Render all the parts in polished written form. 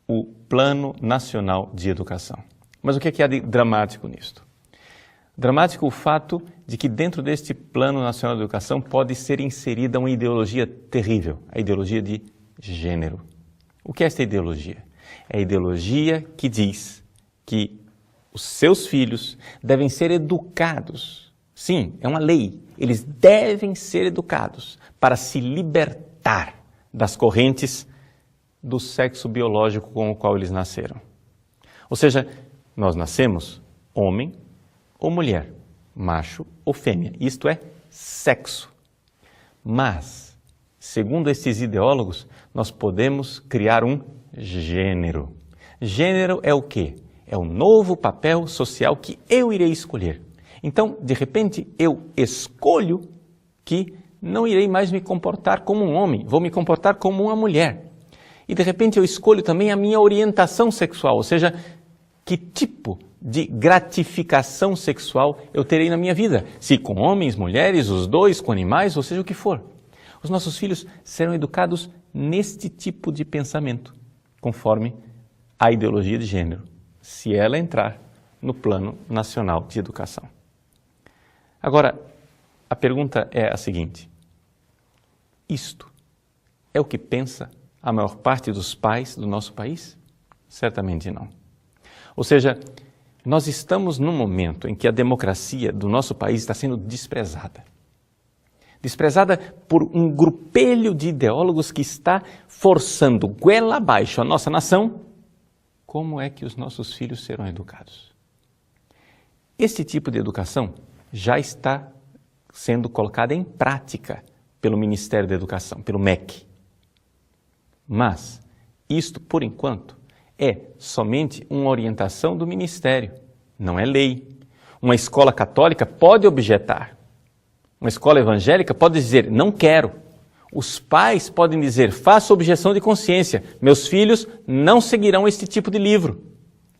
o Plano Nacional de Educação. Mas o que há de dramático nisto? Dramático o fato de que dentro deste Plano Nacional de Educação pode ser inserida uma ideologia terrível, a ideologia de gênero. O que é esta ideologia? É a ideologia que diz que os seus filhos devem ser educados. Sim, é uma lei. Eles devem ser educados para se libertar das correntes do sexo biológico com o qual eles nasceram. Ou seja, nós nascemos homem ou mulher, macho ou fêmea. Isto é sexo. Mas, segundo esses ideólogos, nós podemos criar um gênero. Gênero é o quê? É o novo papel social que eu irei escolher. Então, de repente, eu escolho que não irei mais me comportar como um homem, vou me comportar como uma mulher. E de repente eu escolho também a minha orientação sexual, ou seja, que tipo de gratificação sexual eu terei na minha vida. Se com homens, mulheres, os dois, com animais, ou seja, o que for. Os nossos filhos serão educados neste tipo de pensamento, conforme a ideologia de gênero, se ela entrar no Plano Nacional de Educação. Agora, a pergunta é a seguinte: isto é o que pensa a maior parte dos pais do nosso país? Certamente não. Ou seja, nós estamos num momento em que a democracia do nosso país está sendo desprezada. Desprezada por um grupelho de ideólogos que está forçando goela abaixo a nossa nação. Como é que os nossos filhos serão educados? Este tipo de educação já está sendo colocada em prática pelo Ministério da Educação, pelo MEC. Mas isto, por enquanto, é somente uma orientação do Ministério, não é lei. Uma escola católica pode objetar. Uma escola evangélica pode dizer, não quero. Os pais podem dizer, faço objeção de consciência, meus filhos não seguirão este tipo de livro.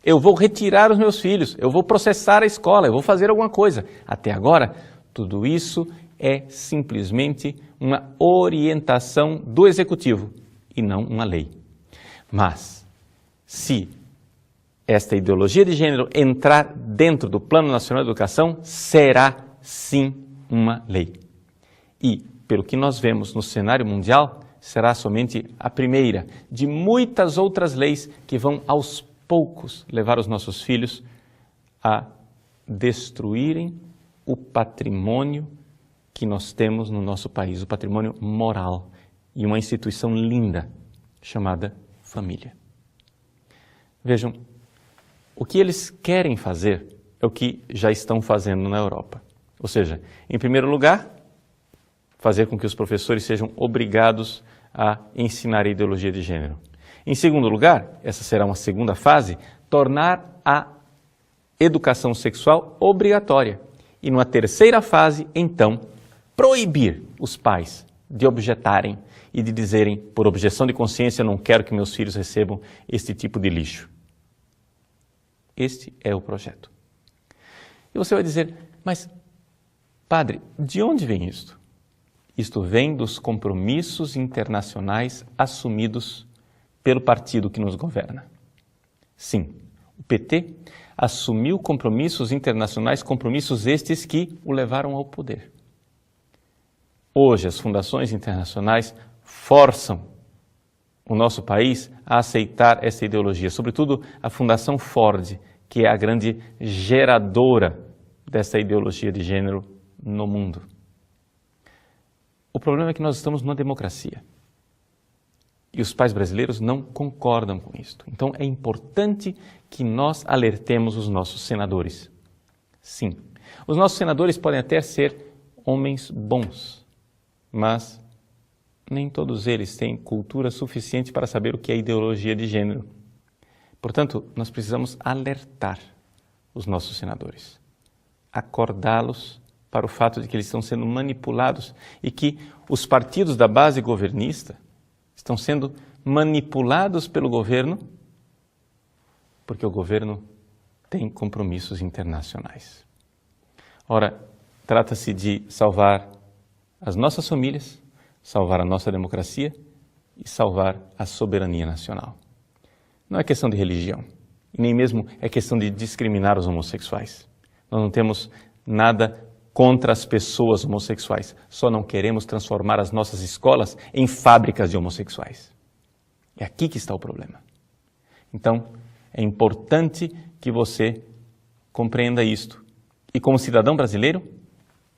Eu vou retirar os meus filhos, eu vou processar a escola, eu vou fazer alguma coisa. Até agora, tudo isso é simplesmente uma orientação do Executivo e não uma lei. Mas, se esta ideologia de gênero entrar dentro do Plano Nacional de Educação, será sim uma lei. E, pelo que nós vemos no cenário mundial, será somente a primeira de muitas outras leis que vão aos poucos levar os nossos filhos a destruírem o patrimônio que nós temos no nosso país, o patrimônio moral e uma instituição linda chamada família. Vejam, o que eles querem fazer é o que já estão fazendo na Europa. Ou seja, em primeiro lugar, fazer com que os professores sejam obrigados a ensinar a ideologia de gênero. Em segundo lugar, essa será uma segunda fase, tornar a educação sexual obrigatória. E numa terceira fase, então, proibir os pais de objetarem e de dizerem, por objeção de consciência, não quero que meus filhos recebam este tipo de lixo. Este é o projeto. E você vai dizer, mas, padre, de onde vem isto? Isto vem dos compromissos internacionais assumidos pelo partido que nos governa. Sim, o PT assumiu compromissos internacionais, compromissos estes que o levaram ao poder. Hoje, as fundações internacionais forçam o nosso país a aceitar essa ideologia, sobretudo a Fundação Ford, que é a grande geradora dessa ideologia de gênero no mundo. O problema é que nós estamos numa democracia e os pais brasileiros não concordam com isto. Então é importante que nós alertemos os nossos senadores. Sim, os nossos senadores podem até ser homens bons, mas nem todos eles têm cultura suficiente para saber o que é ideologia de gênero. Portanto, nós precisamos alertar os nossos senadores, acordá-los para o fato de que eles estão sendo manipulados e que os partidos da base governista estão sendo manipulados pelo governo porque o governo tem compromissos internacionais. Ora, trata-se de salvar as nossas famílias, salvar a nossa democracia e salvar a soberania nacional. Não é questão de religião, e nem mesmo é questão de discriminar os homossexuais. Nós não temos nada contra as pessoas homossexuais, só não queremos transformar as nossas escolas em fábricas de homossexuais. É aqui que está o problema. Então, é importante que você compreenda isto. E como cidadão brasileiro,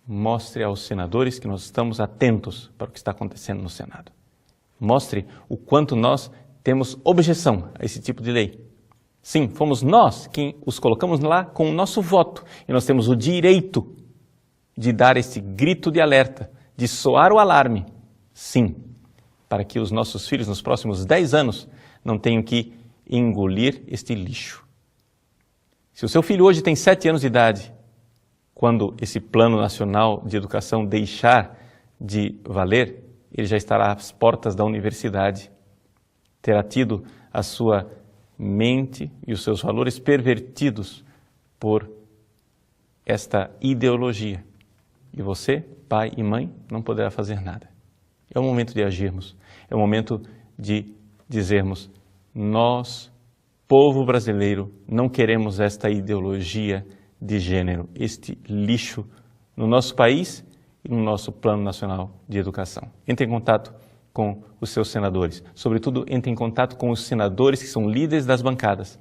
mostre aos senadores que nós estamos atentos para o que está acontecendo no Senado. Mostre o quanto nós temos objeção a esse tipo de lei. Sim, fomos nós quem os colocamos lá com o nosso voto. E nós temos o direito de dar esse grito de alerta, de soar o alarme. Sim, para que os nossos filhos nos próximos 10 anos não tenham que engolir este lixo. Se o seu filho hoje tem 7 anos de idade, quando esse Plano Nacional de Educação deixar de valer, ele já estará às portas da universidade, terá tido a sua mente e os seus valores pervertidos por esta ideologia. E você, pai e mãe, não poderá fazer nada. É o momento de agirmos, é o momento de dizermos: nós, povo brasileiro, não queremos esta ideologia de gênero, este lixo no nosso país e no nosso Plano Nacional de Educação. Entre em contato com os seus senadores, sobretudo entre em contato com os senadores que são líderes das bancadas.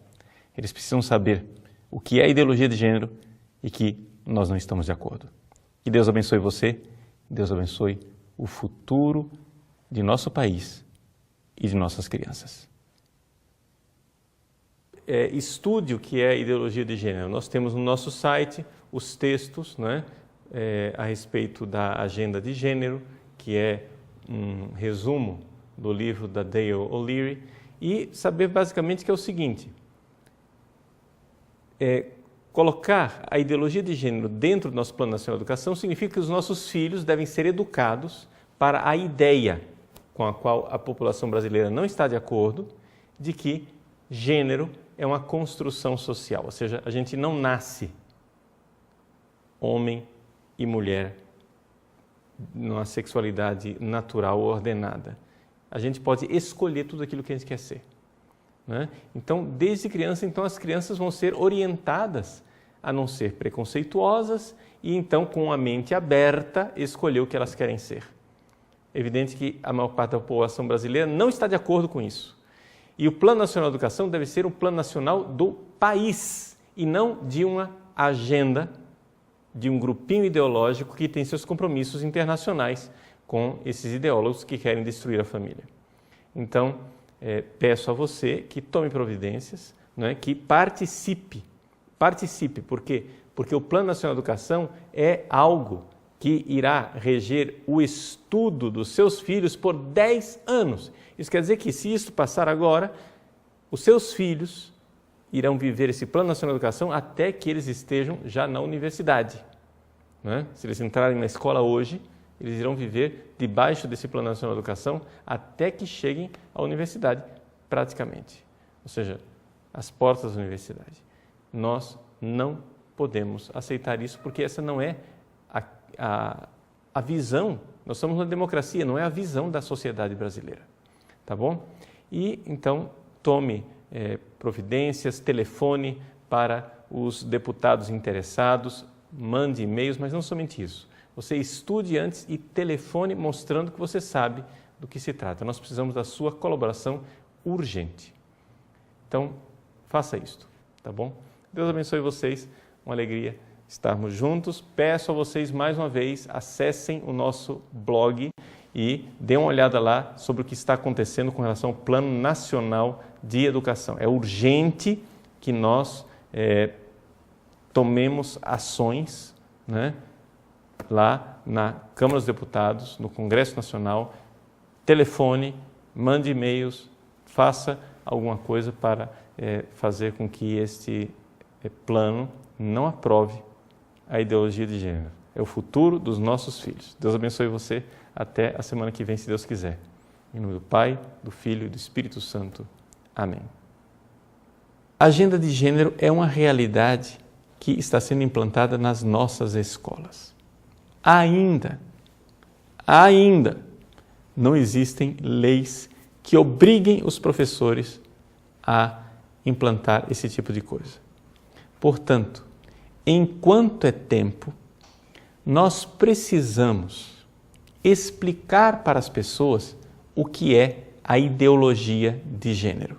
Eles precisam saber o que é ideologia de gênero e que nós não estamos de acordo. Que Deus abençoe você, Deus abençoe o futuro de nosso país e de nossas crianças. Estude o que é ideologia de gênero. Nós temos no nosso site os textos, né, a respeito da agenda de gênero, que é um resumo do livro da Dale O'Leary, e saber basicamente que é o seguinte: colocar a ideologia de gênero dentro do nosso Plano Nacional de Educação significa que os nossos filhos devem ser educados para a ideia com a qual a população brasileira não está de acordo, de que gênero é uma construção social, ou seja, a gente não nasce homem e mulher numa sexualidade natural ou ordenada. A gente pode escolher tudo aquilo que a gente quer ser, né? Então, desde criança, as crianças vão ser orientadas a não ser preconceituosas e então, com a mente aberta, escolher o que elas querem ser. É evidente que a maior parte da população brasileira não está de acordo com isso. E o Plano Nacional de Educação deve ser um plano nacional do país e não de uma agenda de um grupinho ideológico que tem seus compromissos internacionais com esses ideólogos que querem destruir a família. Então, peço a você que tome providências, né, que participe. Por quê? Porque o Plano Nacional de Educação é algo que irá reger o estudo dos seus filhos por 10 anos. Isso quer dizer que, se isso passar agora, os seus filhos irão viver esse Plano Nacional de Educação até que eles estejam já na universidade, né? Se eles entrarem na escola hoje, eles irão viver debaixo desse Plano Nacional de Educação até que cheguem à universidade, praticamente. Ou seja, às portas da universidade. Nós não podemos aceitar isso, porque essa não é a visão. Nós somos uma democracia, não é a visão da sociedade brasileira. Tá bom? E, então, tome providências, telefone para os deputados interessados, mande e-mails, mas não somente isso. Você estude antes e telefone mostrando que você sabe do que se trata. Nós precisamos da sua colaboração urgente. Então, faça isto, tá bom? Deus abençoe vocês, uma alegria estarmos juntos. Peço a vocês mais uma vez, acessem o nosso blog e dê uma olhada lá sobre o que está acontecendo com relação ao Plano Nacional de Educação. É urgente que nós tomemos ações, né, lá na Câmara dos Deputados, no Congresso Nacional. Telefone, mande e-mails, faça alguma coisa para fazer com que este plano não aprove a ideologia de gênero. É o futuro dos nossos filhos. Deus abençoe você. Até a semana que vem, se Deus quiser. Em nome do Pai, do Filho e do Espírito Santo. Amém. A agenda de gênero é uma realidade que está sendo implantada nas nossas escolas. Ainda não existem leis que obriguem os professores a implantar esse tipo de coisa. Portanto, enquanto é tempo, nós precisamos explicar para as pessoas o que é a ideologia de gênero.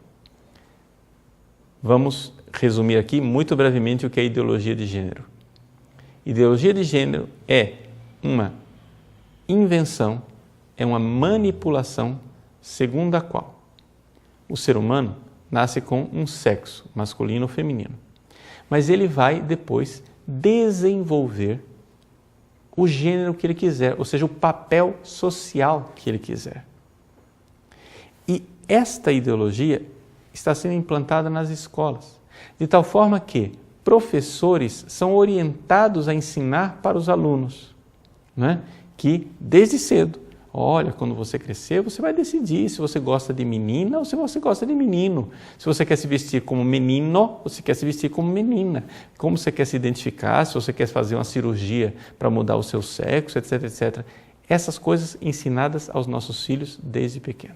Vamos resumir aqui muito brevemente o que é ideologia de gênero. Ideologia de gênero é uma invenção, é uma manipulação segundo a qual o ser humano nasce com um sexo, masculino ou feminino. Mas ele vai depois desenvolver o gênero que ele quiser, ou seja, o papel social que ele quiser. E esta ideologia está sendo implantada nas escolas, de tal forma que professores são orientados a ensinar para os alunos, né? Que desde cedo, olha, quando você crescer, você vai decidir se você gosta de menina ou se você gosta de menino. Se você quer se vestir como menino ou se quer se vestir como menina. Como você quer se identificar, se você quer fazer uma cirurgia para mudar o seu sexo, etc, etc. Essas coisas ensinadas aos nossos filhos desde pequeno.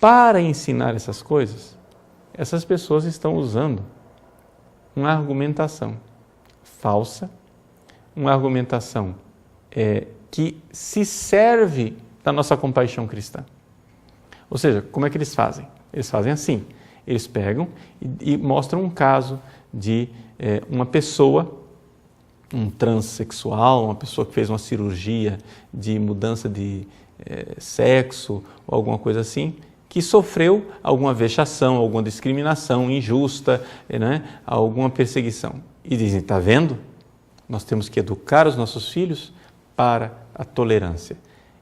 Para ensinar essas coisas, essas pessoas estão usando uma argumentação falsa, uma argumentação que se serve da nossa compaixão cristã. Ou seja, como é que eles fazem? Eles fazem assim, eles pegam e mostram um caso de uma pessoa, um transexual, uma pessoa que fez uma cirurgia de mudança de sexo ou alguma coisa assim, que sofreu alguma vexação, alguma discriminação injusta, né? Alguma perseguição. E dizem, está vendo? Nós temos que educar os nossos filhos para a tolerância.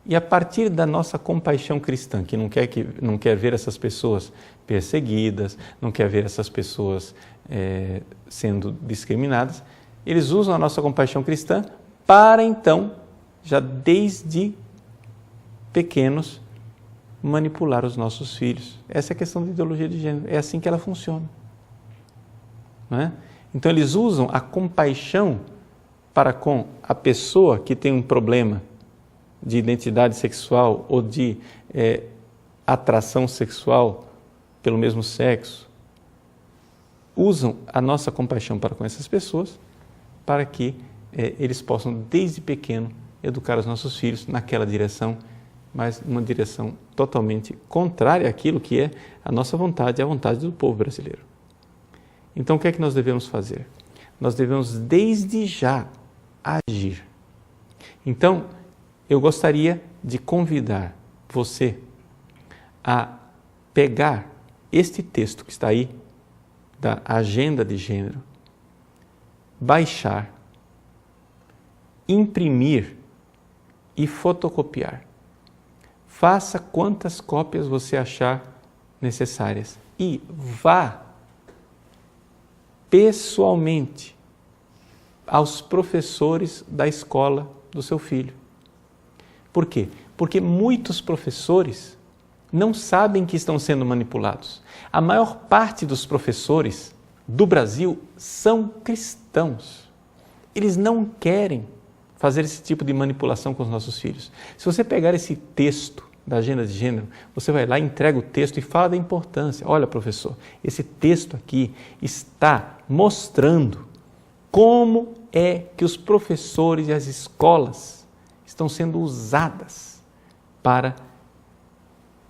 E a partir da nossa compaixão cristã, que não quer ver essas pessoas perseguidas, não quer ver essas pessoas sendo discriminadas, eles usam a nossa compaixão cristã para então, já desde pequenos, manipular os nossos filhos. Essa é a questão da ideologia de gênero, é assim que ela funciona. Não é? Então eles usam a compaixão para com a pessoa que tem um problema de identidade sexual ou de atração sexual pelo mesmo sexo, usam a nossa compaixão para com essas pessoas para que eles possam, desde pequeno, educar os nossos filhos naquela direção, mas uma direção totalmente contrária àquilo que é a nossa vontade e a vontade do povo brasileiro. Então, o que é que nós devemos fazer? Nós devemos, desde já, agir. Então, eu gostaria de convidar você a pegar este texto que está aí, da Agenda de Gênero, baixar, imprimir e fotocopiar. Faça quantas cópias você achar necessárias e vá pessoalmente aos professores da escola do seu filho. Por quê? Porque muitos professores não sabem que estão sendo manipulados. A maior parte dos professores do Brasil são cristãos. Eles não querem fazer esse tipo de manipulação com os nossos filhos. Se você pegar esse texto da Agenda de Gênero, você vai lá, entrega o texto e fala da importância. Olha, professor, esse texto aqui está mostrando como é que os professores e as escolas estão sendo usadas para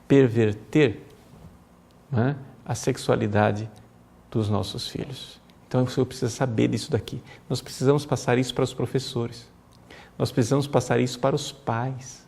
perverter, né, a sexualidade dos nossos filhos. Então, você precisa saber disso daqui. Nós precisamos passar isso para os professores. Nós precisamos passar isso para os pais.